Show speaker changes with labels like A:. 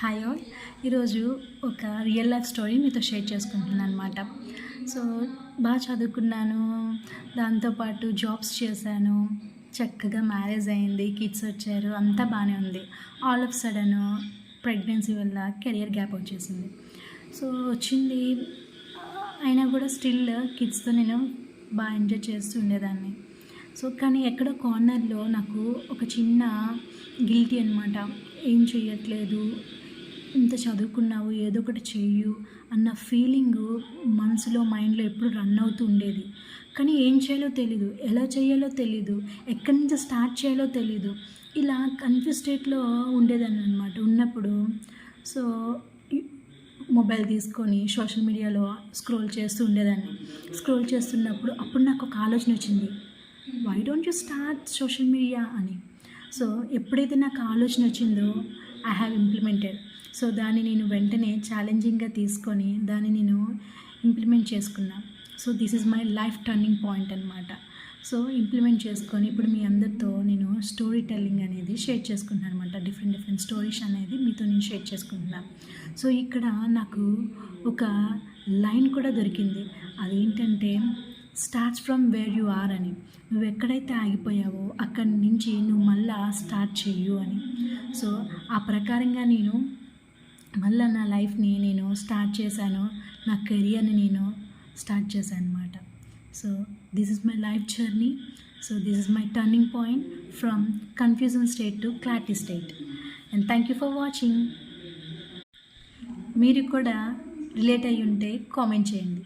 A: Hi all. ఈరోజు ఒక real life story మీతో షేర్ చేసుకుంటున్నాను అనమాట. సో బాగా చదువుకున్నాను, దాంతోపాటు జాబ్స్ చేశాను, చక్కగా మ్యారేజ్ అయింది, కిడ్స్ వచ్చారు, అంతా బాగానే ఉంది. ఆల్ ఆఫ్ సడన్ ప్రెగ్నెన్సీ వల్ల కెరియర్ గ్యాప్ వచ్చేసింది. సో వచ్చింది, అయినా కూడా స్టిల్ కిడ్స్తో నేను బాగా ఎంజాయ్ చేస్తూ ఉండేదాన్ని. సో కానీ ఎక్కడో కార్నర్లో నాకు ఒక చిన్న గిల్టీ అనమాట. ఏం చేయట్లేదు, ఇంత చదువుకున్నావు, ఏదో ఒకటి చెయ్యు అన్న ఫీలింగు మనసులో మైండ్లో ఎప్పుడు రన్ అవుతూ ఉండేది. కానీ ఏం చేయాలో తెలీదు, ఎలా చేయాలో తెలీదు, ఎక్కడి నుంచి స్టార్ట్ చేయాలో తెలీదు. ఇలా కన్ఫ్యూజ్ స్టేట్లో ఉండేదాన్ని అనమాట. ఉన్నప్పుడు సో మొబైల్ తీసుకొని సోషల్ మీడియాలో స్క్రోల్ చేస్తూ ఉండేదాన్ని. స్క్రోల్ చేస్తున్నప్పుడు అప్పుడు నాకు ఒక ఆలోచన వచ్చింది, why don't you start social media అని. సో ఎప్పుడైతే నాకు ఆలోచన వచ్చిందో ఐ హ్యావ్ ఇంప్లిమెంటెడ్. సో దాన్ని నేను వెంటనే ఛాలెంజింగ్గా తీసుకొని దాన్ని నేను ఇంప్లిమెంట్ చేసుకున్నా. So this is my life turning point అనమాట. సో ఇంప్లిమెంట్ చేసుకొని ఇప్పుడు మీ అందరితో నేను స్టోరీ టెల్లింగ్ అనేది షేర్ చేసుకుంటున్నాను అనమాట. డిఫరెంట్ స్టోరీస్ అనేది మీతో నేను షేర్ చేసుకుంటున్నాను. సో ఇక్కడ నాకు ఒక లైన్ కూడా దొరికింది. అదేంటంటే starts from where you are అని. నువ్వు ఎక్కడైతే ఆగిపోయావో అక్కడి నుంచి నువ్వు మళ్ళా స్టార్ట్ చెయ్యు అని. సో ఆ ప్రకారంగా నేను మళ్ళీ నా లైఫ్ని నేను స్టార్ట్ చేశాను, నా కెరియర్ని నేను స్టార్ట్ చేశాను అనమాట. So this is my life journey. So this is my turning point from confusion state to clarity state. And thank you for watching. మీరు కూడా రిలేట్ అయ్యి ఉంటే కామెంట్ చేయండి.